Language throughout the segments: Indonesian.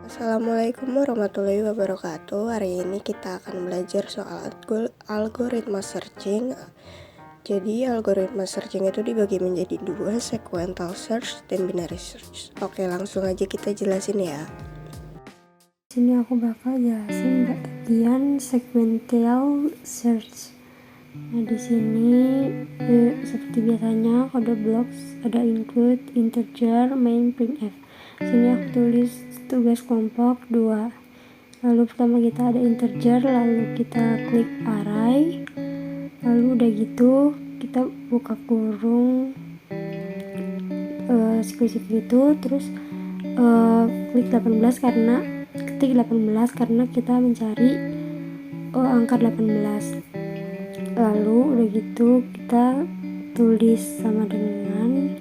Assalamualaikum warahmatullahi wabarakatuh. Hari ini kita akan belajar soal algoritma searching. Jadi algoritma searching itu dibagi menjadi dua, sequential search dan binary search. Oke, langsung aja kita jelasin ya. Sini aku bakal jelasin bagian sequential search. Nah, di sini seperti biasanya kode blocks ada include, integer, main, printf. Sini aku tulis tugas kelompok 2. Lalu pertama kita ada integer, lalu kita klik array, lalu udah gitu kita buka kurung sequential gitu, terus klik 18 karena ketik 18 karena kita mencari angka 18. Lalu udah gitu kita tulis sama dengan,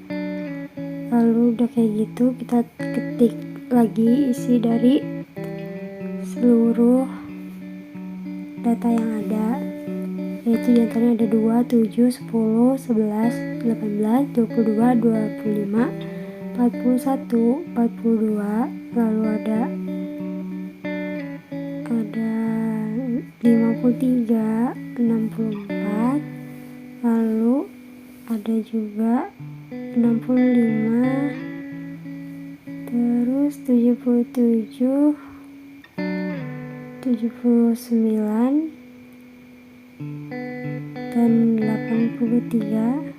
lalu udah kayak gitu kita ketik lagi isi dari seluruh data yang ada, yaitu diantaranya ada 2, 7, 10, 11, 18, 22, 25, 41, 42, lalu ada 53, 64, lalu ada juga 65, terus 77, 79, dan 83,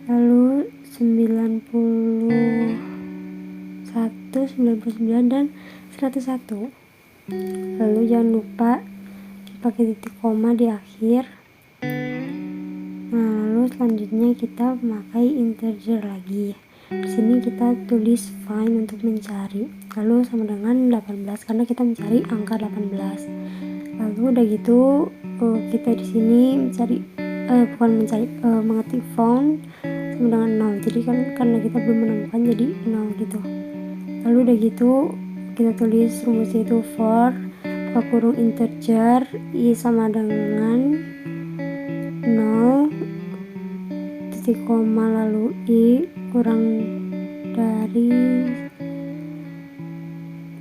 lalu 91, 99, dan 101. Lalu jangan lupa pakai titik koma di akhir. Nah, lalu selanjutnya kita memakai integer lagi. Di sini kita tulis find untuk mencari, lalu sama dengan 18 karena kita mencari angka 18. Lalu udah gitu kita di sini mengetik found sama dengan 0. Jadi kan karena kita belum menemukan jadi 0 gitu. Lalu udah gitu kita tulis rumusnya itu for buka kurung integer i sama dengan 0 titik koma lalu i kurang dari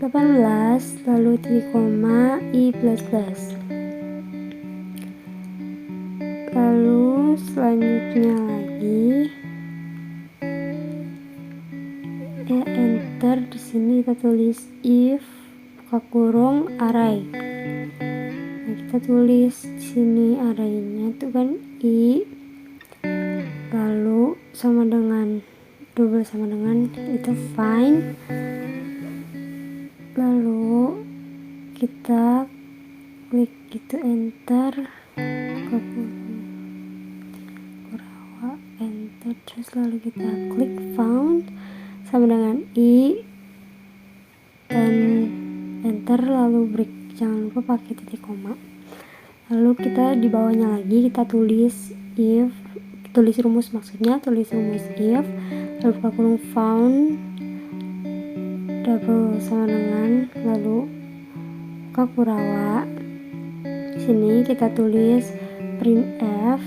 18 lalu titik koma i plus plus. Lalu selanjutnya lagi enter. Di sini kita tulis if buka kurung array. Nah, kita tulis di sini arraynya itu kan i, lalu sama dengan double sama dengan itu find, lalu kita klik gitu enter, enter, terus lalu kita klik found sama dengan i dan enter, lalu break, jangan lupa pakai titik koma. Lalu kita di bawahnya lagi kita tulis if, tulis rumus if, lalu buka kurung found double sama dengan, lalu buka kurawa. Sini kita tulis printf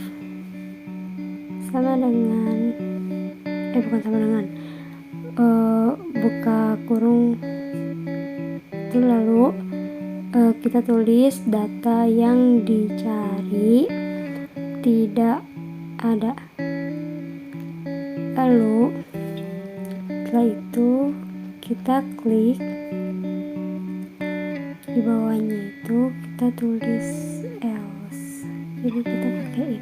sama dengan buka kurung itu, lalu kita tulis data yang dicari tidak ada. Lalu setelah itu kita klik di bawahnya itu kita tulis else. Jadi kita pakai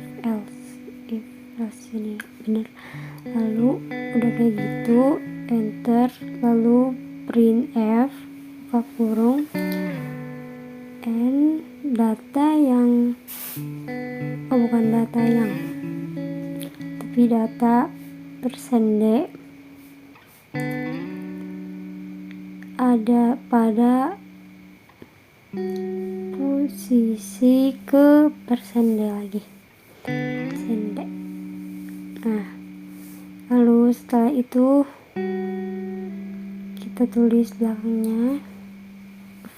if else ini benar. Lalu udah kayak gitu enter, lalu printf buka kurung and data yang bukan data yang tapi data %d ada pada posisi ke %d lagi %d. Nah, lalu setelah itu kita tulis belakangnya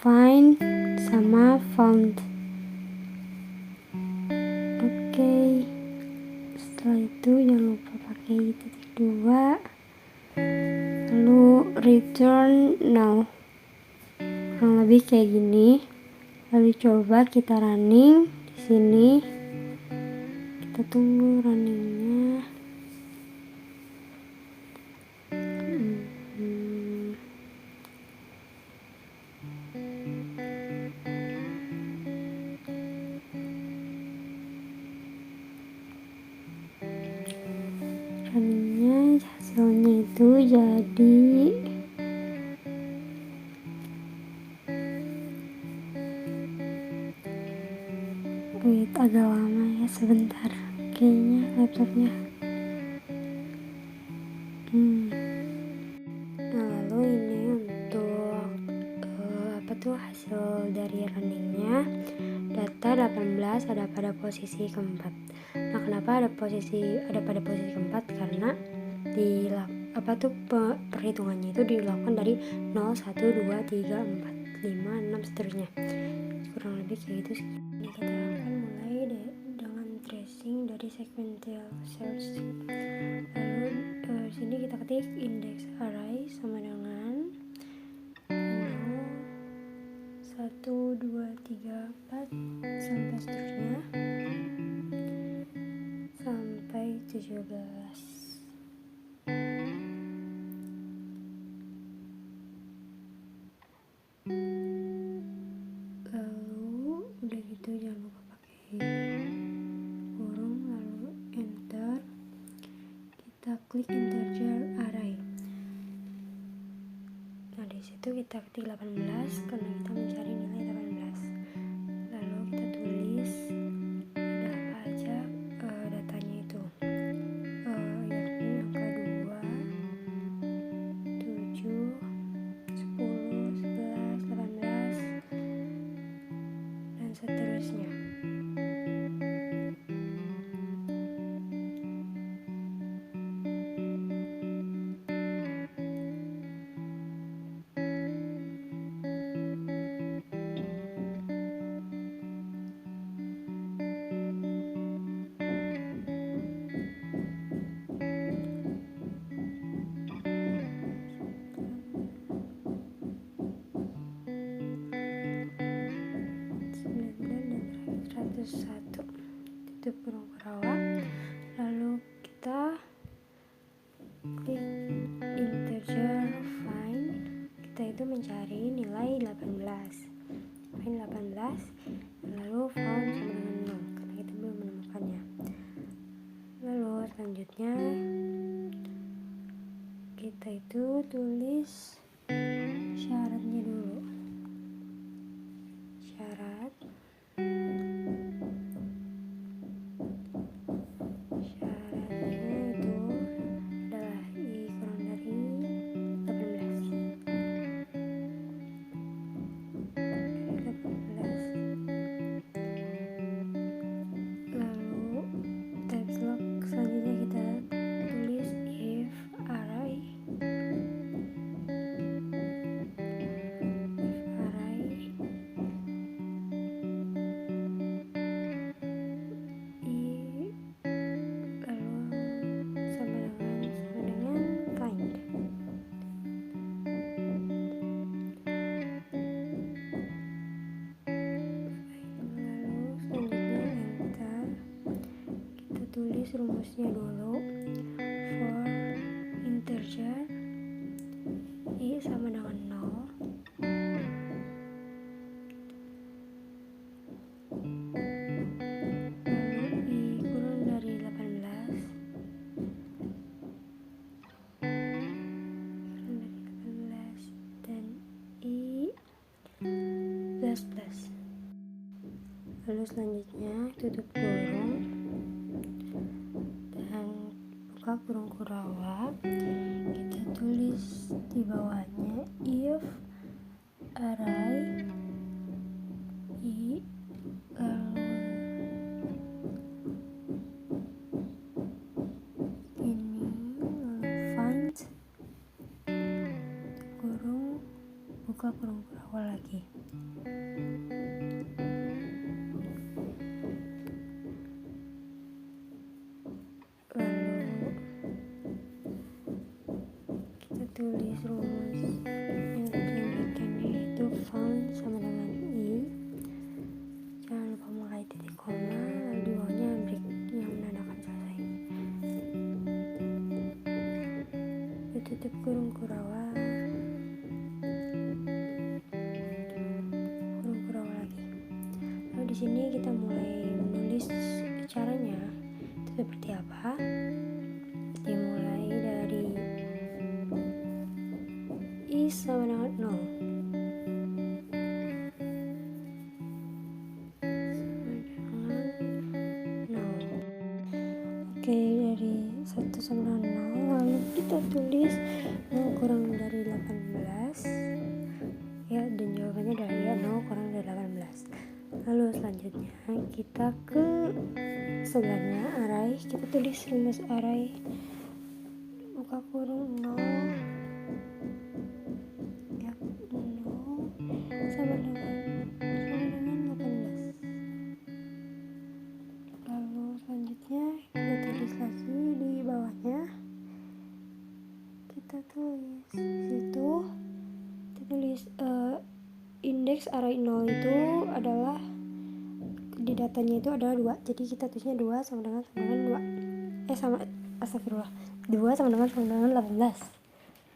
find sama found. Oke. Setelah itu jangan lupa pakai titik 2, lalu return now. kurang lebih kayak gini. Lalu coba kita running di sini. Kita tunggu runningnya. Runningnya hasilnya itu jadi agak lama ya, sebentar kayaknya laptopnya. Nah, lalu ini untuk hasil dari runningnya. Data 18 ada pada posisi keempat. Nah, kenapa ada pada posisi keempat? Karena perhitungannya itu dilakukan dari 0, 1, 2, 3, 4, 5, 6 seterusnya. Kurang lebih kayak gitu sih. Ini kita akan mulai dengan tracing dari sequential search. Lalu sini kita ketik index array sama dengan 0, 1, 2, 3, 4 sampai seterusnya sampai 17. Lalu udah gitu jangan lupa pakai kurung, lalu enter. Kita klik integer array. Nah, di situ kita ketik 18 karena kita mencari nilai 18. Lalu kita tulis ada apa aja datanya itu. Yakni angka 2, 7, 10, 11, 18 dan seterusnya. Satu tutup kurung kurawat. Lalu kita klik integer find. Kita itu mencari nilai 18. Find 18 lalu found sama dengan 0 karena kita belum menemukannya. Lalu selanjutnya kita itu tulis syaratnya dulu. Syaratnya itu adalah i kurang dari 18. Lalu type block selanjutnya kita tulis if array tulis rumusnya dulu. For integer i sama dengan 0, lalu i kurang dari 18, dan i plus plus. Lalu selanjutnya tutup kurung dan buka kurung kurawat. Kita tulis di bawahnya if array i lalu ini lalu find kurung buka kurung kurawat lagi. Tulis rumus yang diberikannya itu found sini kita mulai menulis caranya itu seperti apa. Dimulai dari I sama dengan 0 sama dengan 0. Oke, dari 1 sama dengan 0, lalu kita tulis 0 kurang dari 18 ya, dan jawabannya adalah ya 0 kurang dari 18. Lalu selanjutnya kita ke sebelahnya array, kita tulis rumus array buka kurung 0 ya, 0 sama dengan 18. Lalu selanjutnya kita tulis lagi di bawahnya, kita tulis situ, kita tulis indeks array 0 itu adalah di datanya itu adalah 2, jadi kita tulisnya 2 sama dengan 2 astagfirullah, 2 sama dengan 18.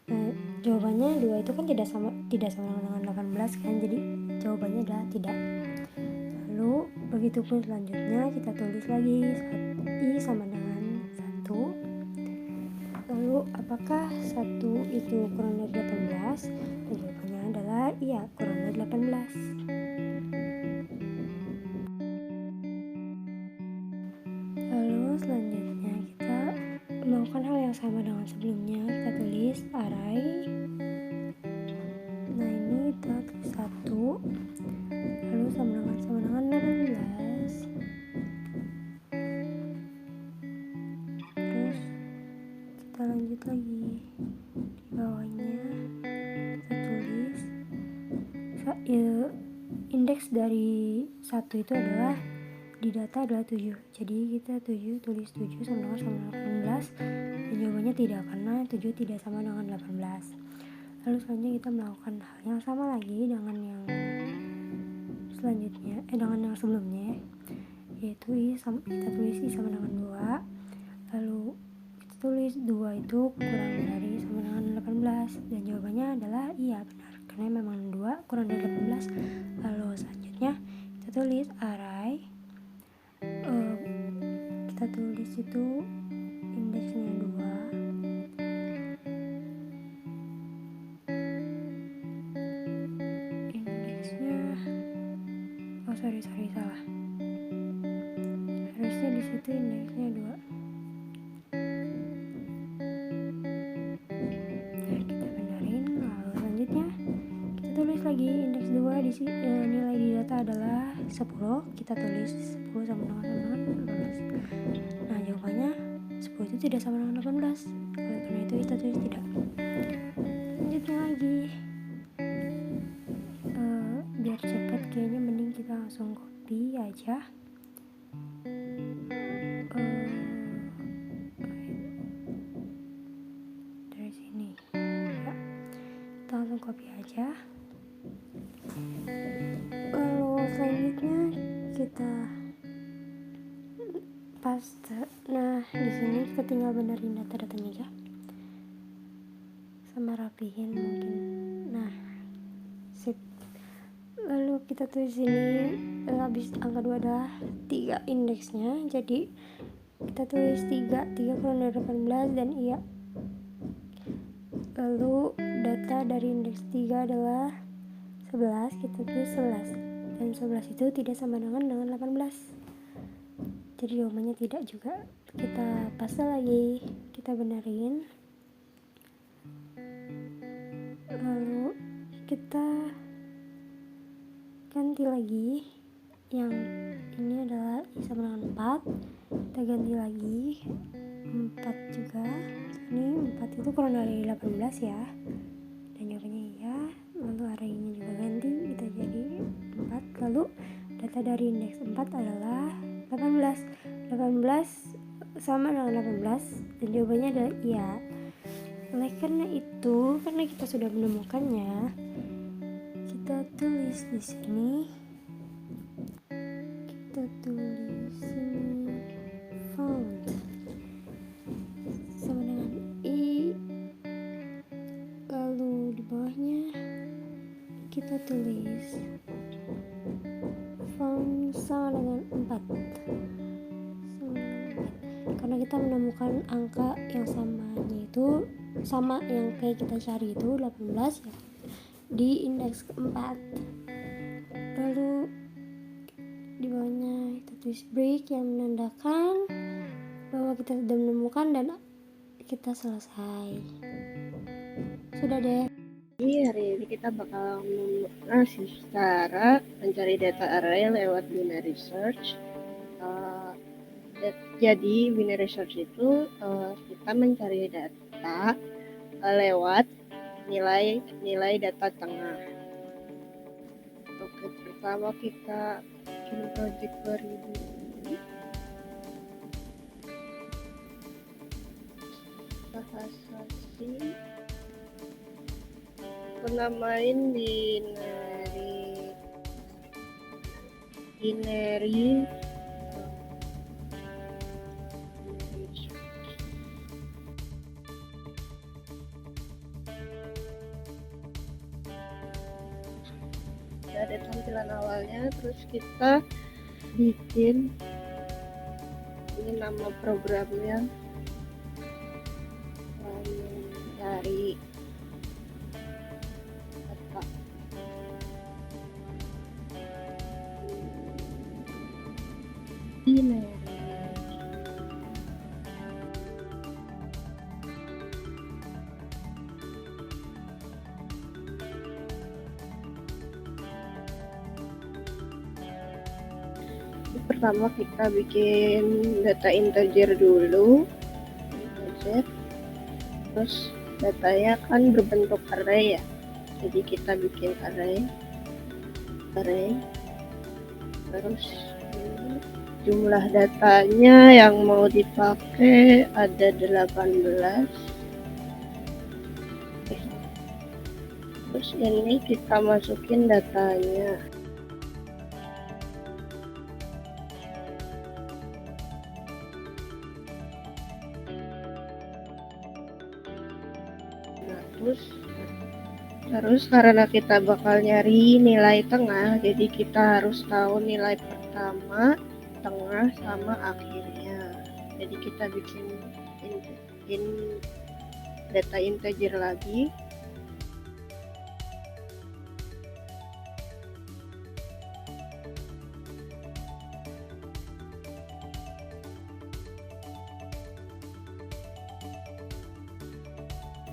Nah, jawabannya 2 itu kan tidak sama dengan 18 kan, jadi jawabannya adalah tidak. Lalu begitupun selanjutnya kita tulis lagi I sama dengan 1. Lalu apakah 1 itu kurang dari 18? Dan jawabannya adalah iya, kurang dari 18. Lalu selanjutnya kita melakukan hal yang sama dengan sebelumnya, kita tulis array. Nah, ini kita tulis 1 lalu sama dengan 18. Terus kita lanjut lagi di bawahnya, kita tulis indeks dari 1 itu adalah di data adalah 7, jadi kita tulis 7 sama dengan 18, dan jawabannya tidak karena 7 tidak sama dengan 18. Lalu selanjutnya kita melakukan hal yang sama lagi dengan yang selanjutnya dengan yang sebelumnya, yaitu kita tulis I sama dengan 2. Lalu kita tulis 2 itu kurang dari sama dengan 18, dan jawabannya adalah iya, benar, karena memang 2 kurang dari 18. Lalu selanjutnya kita tulis array, kita tulis itu indeksnya 2, indeksnya salah, harusnya di situ indeksnya 2. Nah, kita benerin. Lalu selanjutnya kita tulis lagi indeks 2 di sini, nilai di data adalah 10, kita tulis 10 sama dengan 18. Nah, jawabannya 10 itu tidak sama dengan 18. Oleh karena itu kita tulis tidak. Lanjutnya lagi, biar cepat kayaknya mending kita langsung copy aja. Dari sini ya, kita langsung copy aja. Lalu selanjutnya kita paste. Nah, di sini kita tinggal benerin data-datanya aja sama rapihin mungkin. Nah, sip. Lalu kita tulis sini habis angka 2 adalah 3 indeksnya, jadi kita tulis 3 kurang dari 18 dan iya. Lalu data dari indeks 3 adalah 11, kita tulis 11, dan 11 itu tidak sama dengan 18, jadi jawabannya tidak juga. Kita paste lagi, kita benerin, lalu kita ganti lagi, yang ini adalah I sama dengan 4, kita ganti lagi 4 juga, ini 4 itu kurang dari 18 ya, dan jawabannya iya. Lalu array-nya juga ganti, kita jadi 4. Lalu data dari indeks 4 adalah 18 sama dengan 18, dan jawabannya adalah iya. Oleh karena itu, karena kita sudah menemukannya, kita tulis di sini, found sama dengan I. Lalu di bawahnya kita tulis font sama dengan 4 karena kita menemukan angka yang samanya itu sama yang kayak kita cari itu 18 ya, di indeks keempat. Lalu di bawahnya kita tulis break yang menandakan bahwa kita sudah menemukan dan kita selesai. Sudah deh. Jadi hari ini kita bakal ngasih cara mencari data array lewat binary search. Jadi binary search itu kita mencari data lewat nilai data tengah. Oke, pertama kita bikin project baru dulu. Bahasa C. Namain binary ada tampilan awalnya, terus kita bikin ini nama programnya dari data binary. Pertama kita bikin data integer dulu, terus datanya kan berbentuk array ya, jadi kita bikin array terus jumlah datanya yang mau dipakai ada 18. Terus ini kita masukin datanya. Terus karena kita bakal nyari nilai tengah, jadi kita harus tahu nilai pertama, tengah, sama akhirnya. Jadi kita bikin data integer lagi.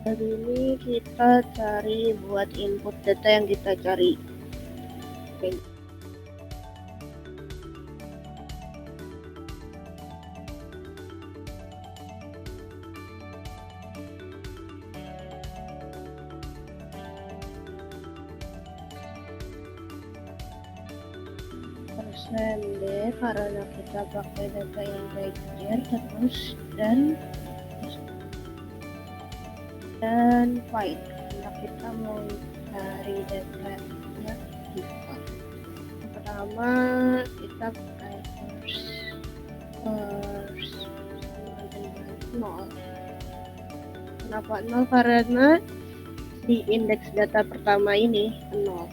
Hari ini kita cari buat input data yang kita cari. Oke. %D karena kita pakai data integer terus dan find karena kita mau cari data kita. Pertama kita pakai first sama dengan 0. Kenapa 0? Karena di indeks data pertama ini 0.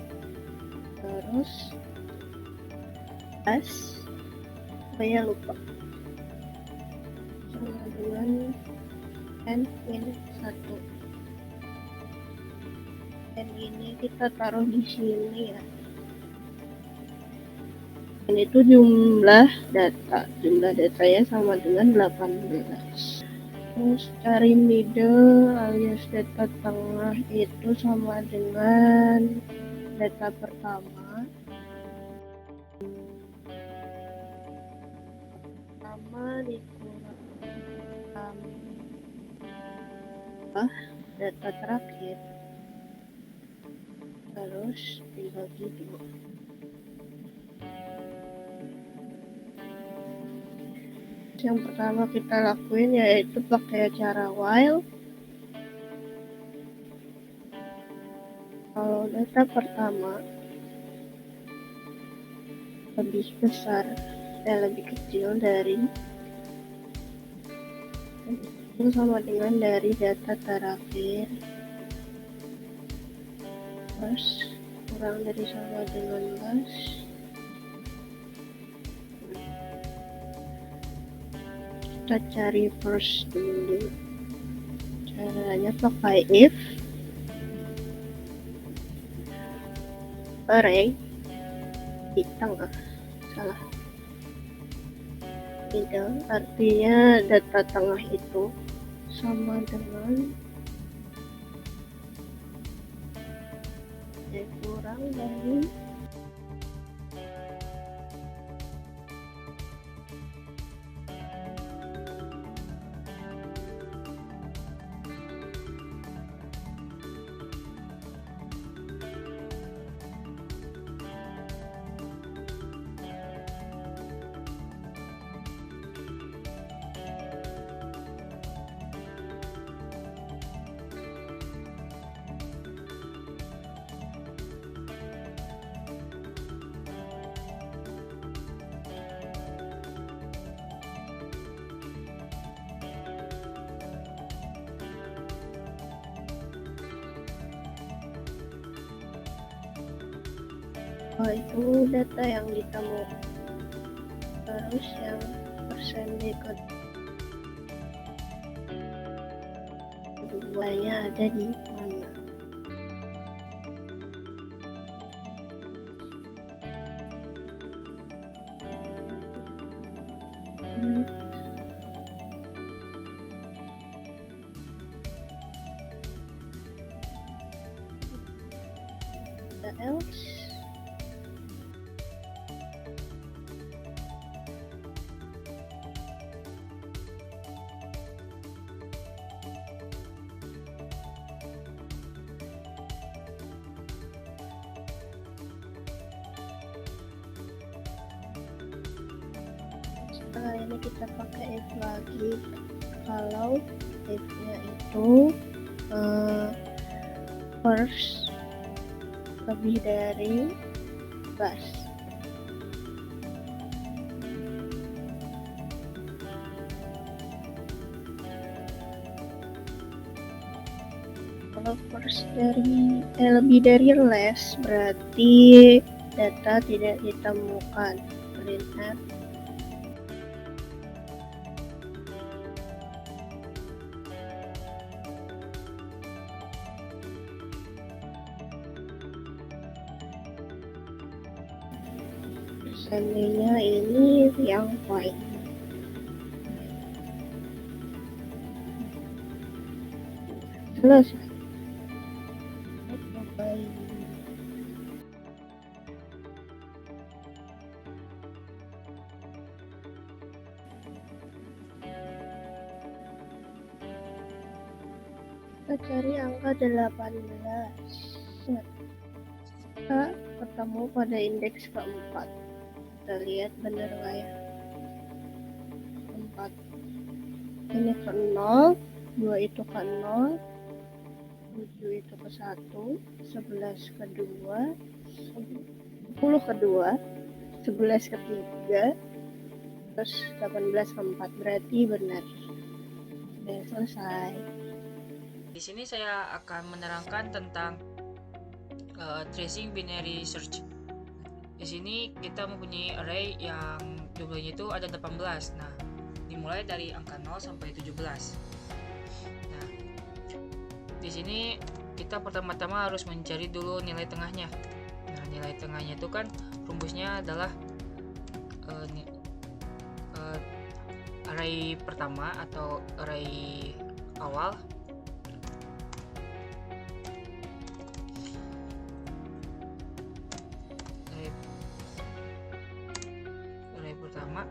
Terus saya lupa sama dengan n-1, dan ini kita taruh di sini ya. Ini tuh jumlah datanya sama dengan 18. Terus cari middle alias data tengah itu sama dengan data pertama dikurang data terakhir, terus dibagi 2. Yang pertama kita lakuin yaitu pakai cara while. Kalau data pertama lebih besar lebih kecil dari itu sama dengan dari data terakhir, terus kurang dari sama dengan plus Kita cari first dulu. Caranya pakai if array di tengah. Salah. Tidak, artinya data tengah itu sama dengan kurang dari itu data yang ditemukan. Terus yang persen keduanya ada di mana? Else setelah ini kita pakai if lagi. Kalau if-nya itu first lebih dari plus. Kalau first dari lebih dari less berarti data tidak ditemukan. Print seandainya ini yang white. Selesai. Kita cari angka 18. Kita ketemu pada indeks keempat. Kita lihat benar nggak ya? 4 ini ke 0, 2 itu ke 0, 7 itu ke 1, 11 ke 2, 10 ke 2, 11 ke 3, terus 18 ke 4, berarti benar. Sudah selesai. Di sini saya akan menerangkan tentang tracing binary search. Di sini kita mempunyai array yang jumlahnya itu ada 18. Nah, dimulai dari angka 0 sampai 17. Nah, di sini kita pertama-tama harus mencari dulu nilai tengahnya. Nah, nilai tengahnya itu kan rumusnya adalah array pertama atau array awal pertama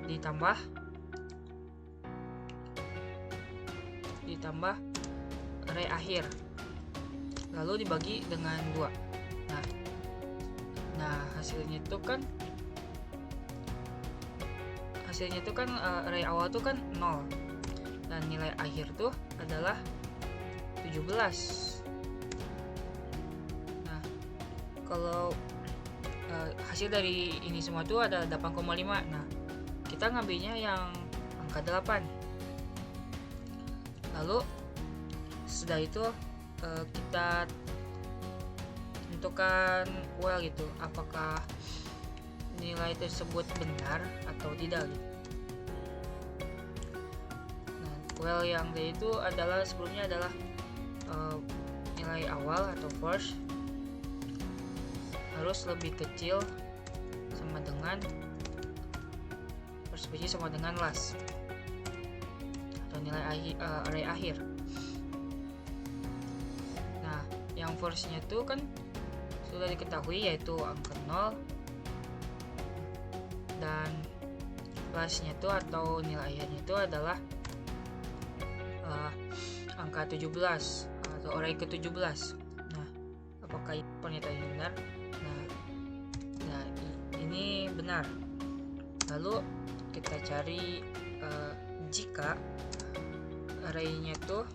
ditambah array akhir lalu dibagi dengan 2. Nah hasilnya itu kan array awal itu kan 0 dan nilai akhir tuh adalah 17. Nah kalau hasil dari ini semua tuh ada 8,5. Nah kita ngambilnya yang angka 8. Lalu setelah itu kita tentukan well gitu, apakah nilai tersebut benar atau tidak gitu. well yang tadi itu adalah sebelumnya adalah nilai awal atau first harus lebih kecil sama dengan first biji sama dengan last atau nilai array akhir. Nah, yang first-nya itu kan sudah diketahui yaitu angka 0, dan last-nya itu atau nilai akhirnya itu adalah angka 17 atau array ke-17. Nah, apakah pernyataan ini benar? Nah, ini benar. Lalu kita cari jika array-nya tuh,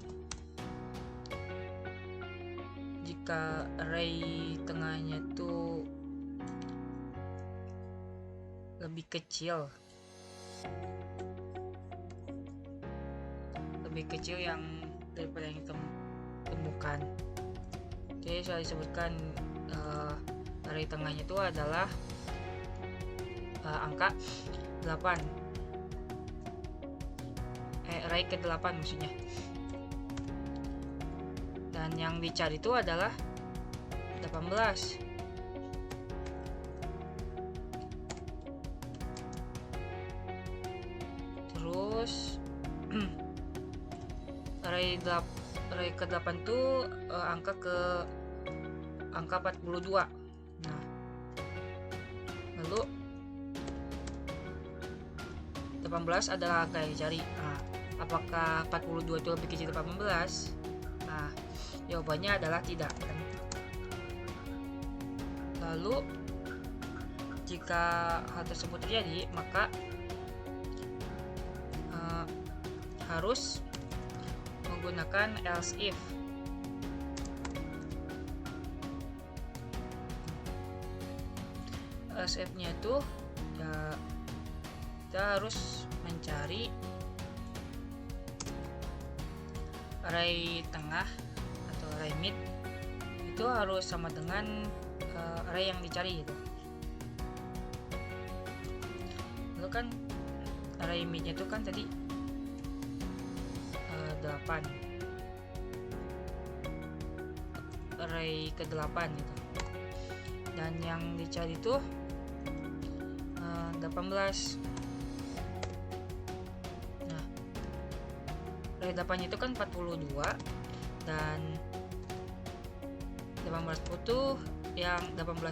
jika array tengahnya tuh lebih kecil yang daripada yang temukan. Jadi saya disebutkan array tengahnya itu adalah angka 8, array ke-8 maksudnya. Dan yang dicari itu adalah 18. Terus array ke-8 tuh angka 42. Nah, lalu 18 adalah angka yang dicari. Nah, apakah 42 itu lebih kecil dari 18? Nah, jawabannya adalah tidak kan. Lalu jika hal tersebut terjadi, maka harus menggunakan else if. Else if nya itu ya, kita harus mencari array tengah atau array mid itu harus sama dengan array yang dicari gitu. Lalu kan array midnya itu kan tadi 8, array ke-8 gitu, dan yang dicari itu 18. Nah, array 8 itu kan 42 dan 18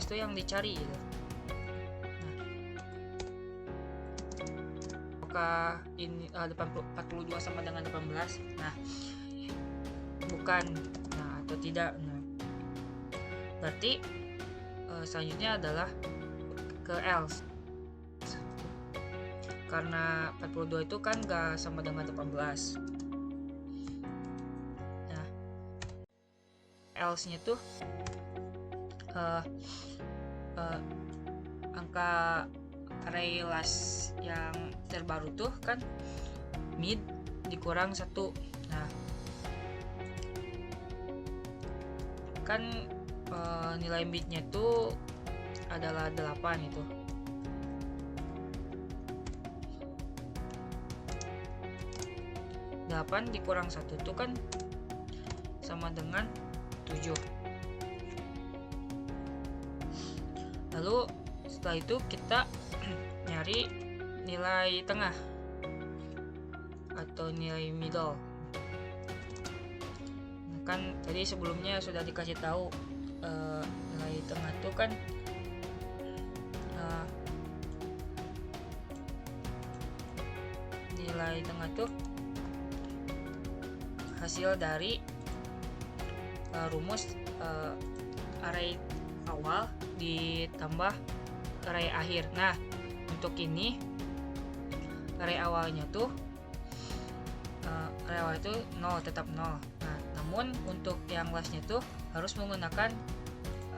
itu yang dicari gitu. Apakah ini 42 sama dengan 18? Nah, bukan. Nah, atau tidak. Nah, berarti selanjutnya adalah ke else, karena 42 itu kan gak sama dengan 18. Nah, else nya tuh angka array last yang terbaru tuh kan mid dikurang 1. Nah, kan nilai midnya tuh adalah 8 itu. Delapan dikurang 1 itu kan sama dengan 7. Lalu setelah itu kita nyari nilai tengah atau nilai middle. Nah, kan tadi sebelumnya sudah dikasih tahu nilai tengah itu kan nilai tengah tuh hasil dari rumus array awal ditambah array akhir. Nah, untuk ini array awalnya tuh array awal itu 0, tetap 0. Nah, namun untuk yang lastnya tuh harus menggunakan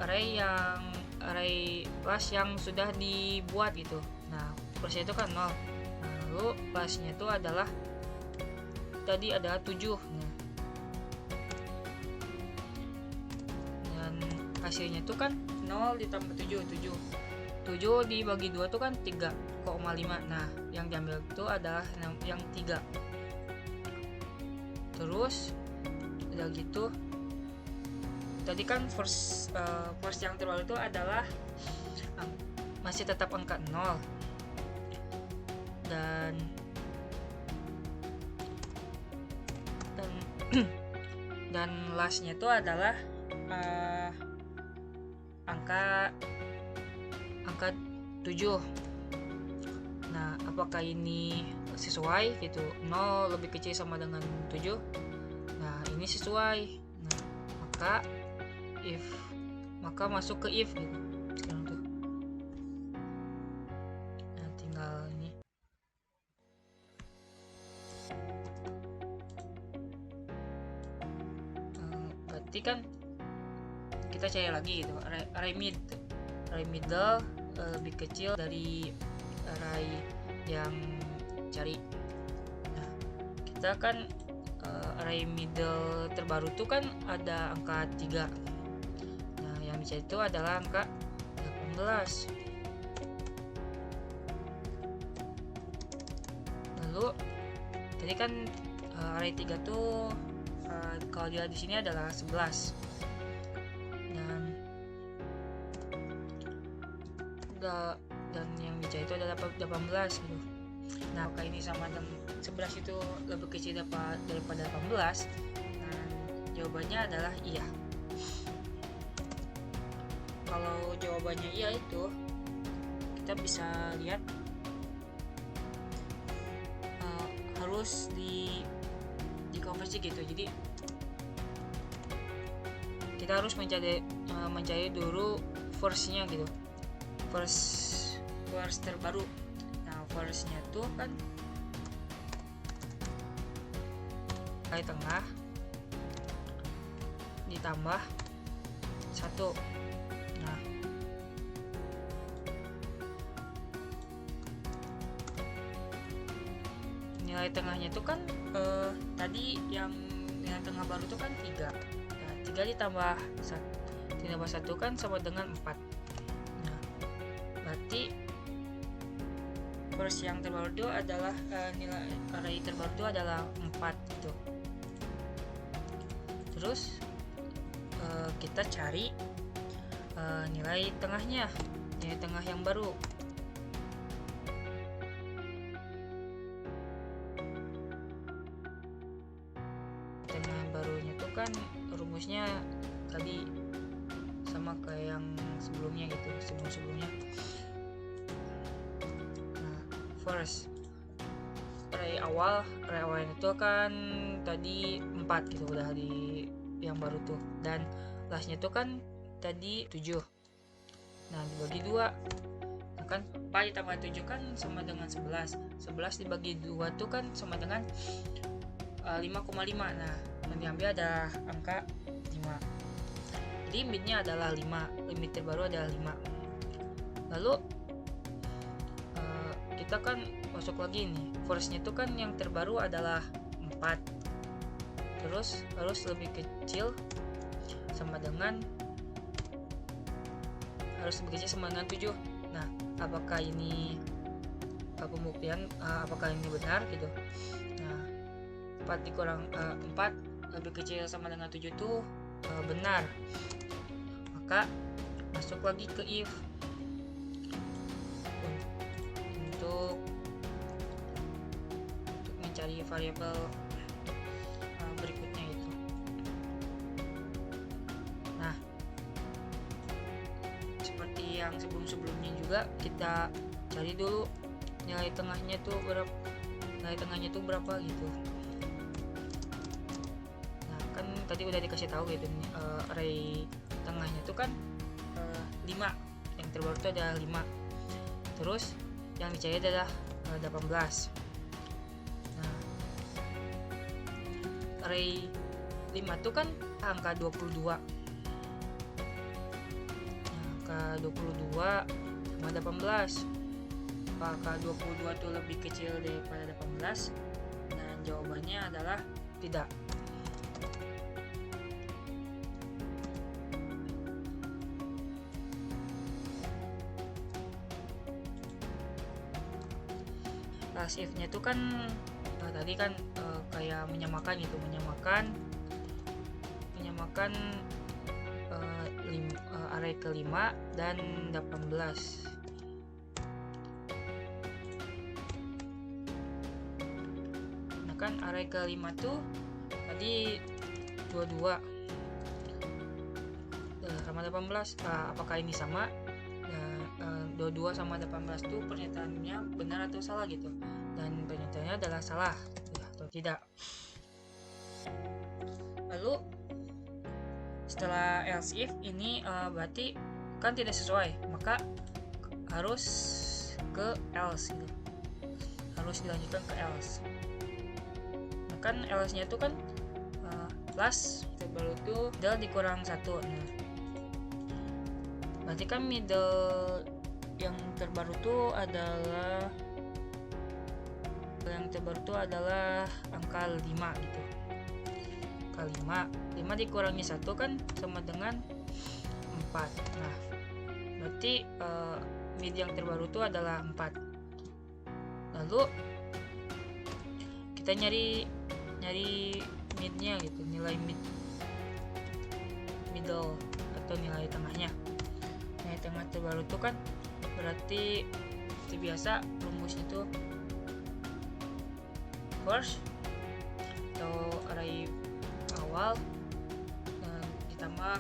array last yang sudah dibuat gitu. Nah, persnya itu kan 0. Nah, lalu lastnya itu adalah tadi ada 7. Nah, dan hasilnya itu kan 0 ditambah 7 dibagi 2 itu kan 3,5. Nah, yang diambil itu adalah yang 3. Terus udah gitu, tadi kan first yang terbaru itu adalah masih tetap angka 0, dan dan lastnya itu adalah angka 7. Nah, apakah ini sesuai gitu? 0 lebih kecil sama dengan 7. Nah, ini sesuai. Nah, maka masuk ke if gitu. Sekarang tuh. Nah, tinggal ini. Berarti kan kita cari lagi gitu. Array middle lebih kecil dari array yang cari. Nah, kita kan array middle terbaru tuh kan ada angka 3. Nah, yang dicari itu adalah angka 18. Lalu jadi kan array 3 tuh kalau dia di sini adalah 11. Dan yang dicari itu adalah 18 gitu. Nah, apakah ini sama dengan 11 itu lebih kecil daripada 18? Nah, jawabannya adalah iya. Kalau jawabannya iya itu kita bisa lihat harus dikonversi gitu. Jadi kita harus mencari dulu first-nya gitu. First terbaru. Nah, first-nya tuh kan kali tengah ditambah 1. Nah, nilai tengahnya tuh kan tadi yang nilai tengah baru tuh kan 3. Nah, 3 ditambah 1 kan sama dengan 4. Berarti first yang terbaru itu adalah nilai array terbaru itu adalah 4 gitu. Terus kita cari nilai tengahnya, nilai tengah yang baru. Tengah barunya itu kan rumusnya tadi sama kayak yang sebelumnya gitu, sebelumnya. First array awalnya itu kan tadi 4 gitu, udah di yang baru tuh, dan lastnya tuh kan tadi 7. Nah, dibagi 2. Nah, kan 4 ditambah 7 kan sama dengan 11 dibagi 2 tuh kan sama dengan 5,5. Nah, yang diambil ada angka 5. Jadi limitnya adalah 5, limit terbaru adalah 5. Lalu kita kan masuk lagi nih, first-nya itu kan yang terbaru adalah 4, terus harus lebih kecil sama dengan 7. Nah, apakah ini pembuktian, apakah ini benar gitu? Nah, 4 lebih kecil sama dengan 7 itu benar. Maka masuk lagi ke if untuk mencari variabel berikutnya itu. Nah, seperti yang sebelumnya juga, kita cari dulu nilai tengahnya tuh berapa gitu. Nah, kan tadi udah dikasih tahu gitu, array tengahnya tuh kan 5, yang terbaru itu ada 5. Terus yang dicari adalah 18. Nah, array 5 itu kan angka 22. Nah, angka 22 sama 18. Apakah 22 itu lebih kecil daripada 18? Dan jawabannya adalah tidak. Last if-nya itu kan tadi kan kayak menyamakan gitu, menyamakan array ke-5 dan 18. Nah kan array ke-5 tuh tadi 22 sama 18. Apakah ini sama? 22 sama 18 tuh pernyataannya benar atau salah gitu, dan pernyataannya adalah salah ya, atau tidak. Lalu setelah else if ini berarti kan tidak sesuai, maka harus ke else gitu, harus dilanjutkan ke else. Nah kan else nya itu kan plus terbaru tuh middle dikurang 1. Nah berarti kan middle yang terbaru tuh adalah angka 5 gitu. Angka 5 dikurangi 1 kan sama dengan 4. Nah berarti mid yang terbaru tuh adalah 4. Lalu kita nyari midnya gitu, nilai middle atau nilai tengahnya. Nilai tengah terbaru tuh kan berarti seperti biasa rumusnya tuh first atau array awal ditambah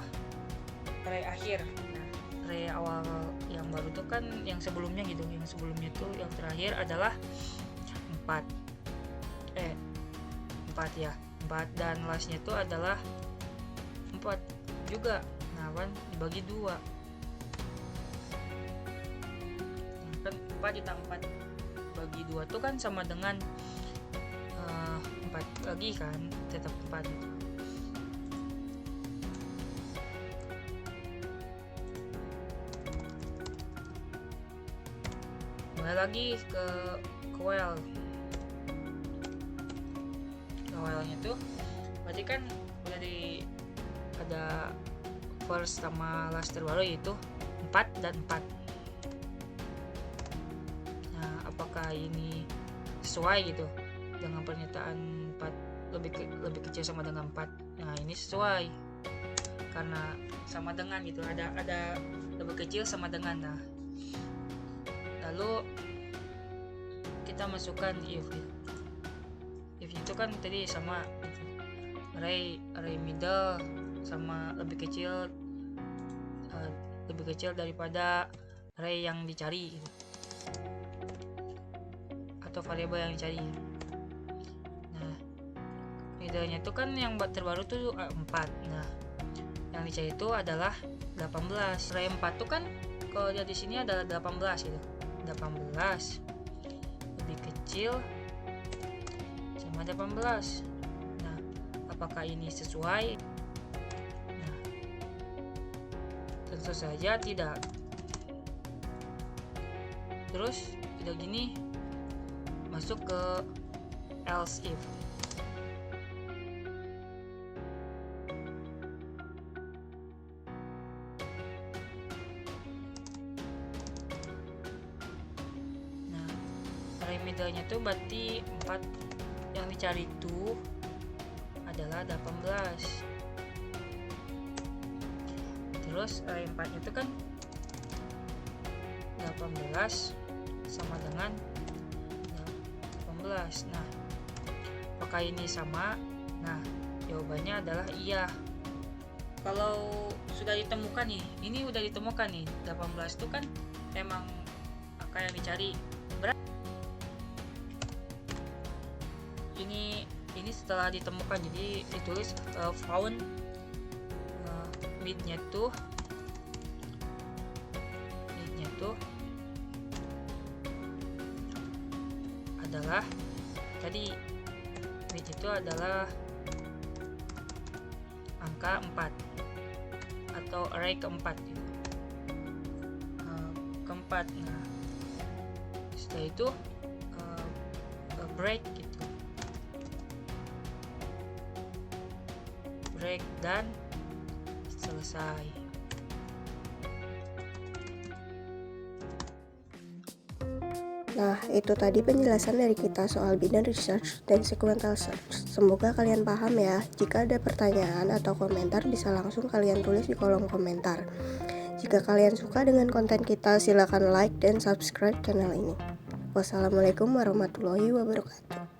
array akhir. Nah array awal yang baru tuh kan yang sebelumnya gitu, yang sebelumnya tuh yang terakhir adalah 4 ya, 4 dan lastnya tuh adalah 4 juga. Nah kan dibagi 2, kan 4 ditambah 4 bagi 2 tuh kan sama dengan 4 lagi kan, tetap 4 gitu. Mulai lagi ke while. While-nya tuh berarti kan udah ada first sama last terbaru, yaitu 4 dan 4. Nah apakah ini sesuai gitu dengan pernyataan 4 lebih kecil sama dengan 4? Nah ini sesuai karena sama dengan gitu, ada lebih kecil sama dengan. Nah lalu kita masukkan if itu kan tadi sama gitu. array middle sama lebih kecil daripada array yang dicari gitu, atau variabel yang dicari. Nah middle-nya itu kan yang terbaru tuh 4. Nah yang dicari itu adalah 18. Array 4 tuh kan kalau dia di sini adalah 18 gitu. 18 lebih kecil sama 18. Nah apakah ini sesuai? Nah tentu saja tidak. Terus udah gini masuk ke else if. Nah array middle-nya tuh berarti 4, yang dicari itu adalah 18. Terus array 4 itu kan 18 sama dengan 18. Nah apakah ini sama? Nah jawabannya adalah iya. Kalau sudah ditemukan nih, ini udah ditemukan nih 18 itu kan emang angka yang dicari. Ini setelah ditemukan, jadi ditulis found midnya tuh adalah tadi mid itu adalah angka 4 atau array keempat gitu. Keempat. Nah setelah itu break gitu, break dan selesai. Nah, itu tadi penjelasan dari kita soal binary search dan sequential search. Semoga kalian paham ya. Jika ada pertanyaan atau komentar, bisa langsung kalian tulis di kolom komentar. Jika kalian suka dengan konten kita, silakan like dan subscribe channel ini. Wassalamualaikum warahmatullahi wabarakatuh.